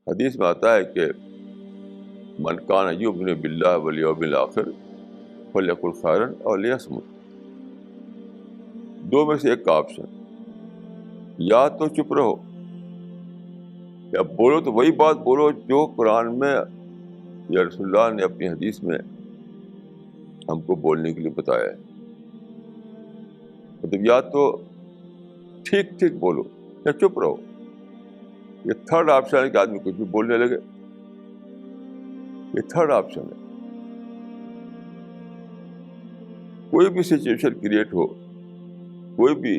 حدیث میں آتا ہے کہ من کان یؤمن باللہ والیوم الآخر فلیقل خیرا او لیصمت. دو میں سے ایک کا آپشن، یا تو چپ رہو یا بولو تو وہی بات بولو جو قرآن میں یا رسول اللہ نے اپنی حدیث میں ہم کو بولنے کے لیے بتایا ہے. مطلب یا تو ٹھیک ٹھیک بولو یا چپ رہو. یہ تھرڈ آپشن ہے کہ آدمی کچھ بھی بولنے لگے. یہ تھرڈ آپشن ہے. کوئی بھی سچویشن کریٹ ہو، کوئی بھی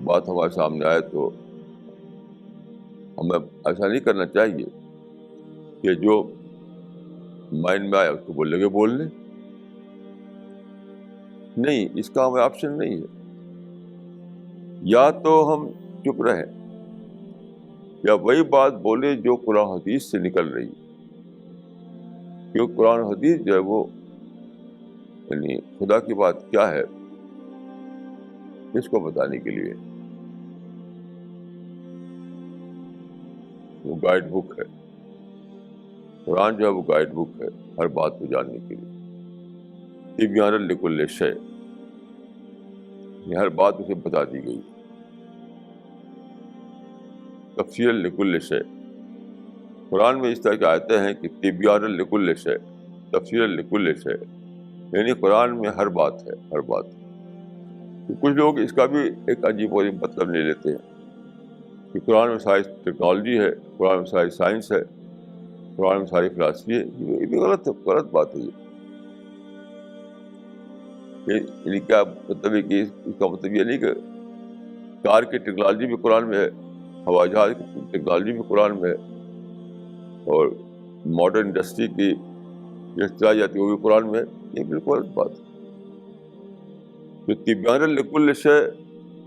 بات ہمارے سامنے آئے تو ہمیں ایسا نہیں کرنا چاہیے کہ جو مائنڈ میں آئے اس کو بولنے کے بول لیں. نہیں، اس کا ہمیں آپشن نہیں ہے. یا تو ہم چپ رہیں یا وہی بات بولے جو قرآن حدیث سے نکل رہی ہے. کیونکہ قرآن حدیث جو ہے وہ یعنی خدا کی بات کیا ہے اس کو بتانے کے لیے وہ گائیڈ بک ہے. قرآن جو ہے وہ گائیڈ بک ہے ہر بات کو جاننے کے لیے. تبیان لکل شیء، یہ ہر بات اسے بتا دی گئی. تفصیل لکل شیء، قرآن میں اس طرح کی آیتیں ہیں کہ تبیان لکل شیء، تفصیل لکل شیء، یعنی قرآن میں ہر بات ہے، ہر بات. کچھ لوگ اس کا بھی ایک عجیب و غریب مطلب لے لیتے ہیں کہ قرآن میں ساری ٹیکنالوجی ہے، قرآن میں ساری سائنس ہے، قرآن میں ساری فلاسفی ہے. یہ بھی غلط بات ہے. یعنی کیا مطلب ہے کہ اس کا مطلب یہ نہیں کہ کار کی ٹیکنالوجی بھی قرآن میں ہے، ہوائی جہاز کی ٹیکنالوجی بھی قرآن میں ہے، اور ماڈرن انڈسٹری کی جو اختراع جاتی ہے وہ بھی قرآن میں ہے. یہ بالکل غلط بات ہے. تو تبیان لکل شیء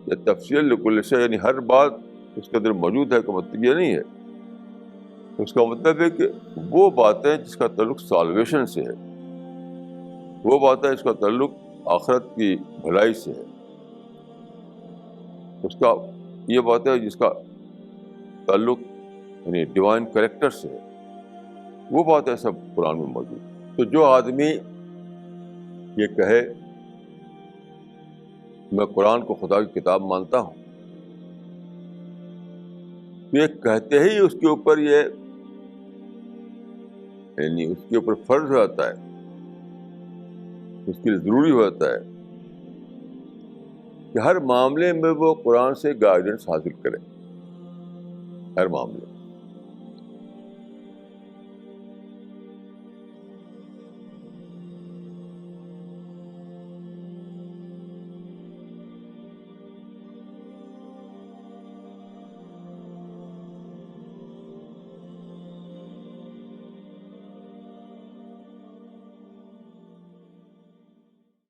یا تفصیل لکل شیء یعنی ہر بات اس کے اندر موجود ہے کا مطلب یہ نہیں ہے. اس کا مطلب ہے کہ وہ باتیں جس کا تعلق سالویشن سے ہے، وہ باتیں جس کا تعلق آخرت کی بھلائی سے ہے، اس کا یہ بات ہے جس کا تعلق یعنی ڈیوائن کریکٹر سے ہے، وہ باتیں سب قرآن میں موجود ہیں. تو جو آدمی یہ کہے میں قرآن کو خدا کی کتاب مانتا ہوں، یہ کہتے ہی اس کے اوپر یہ یعنی اس کے اوپر فرض ہو جاتا ہے، اس کے لیے ضروری ہو جاتا ہے کہ ہر معاملے میں وہ قرآن سے گائیڈنس حاصل کرے. ہر معاملے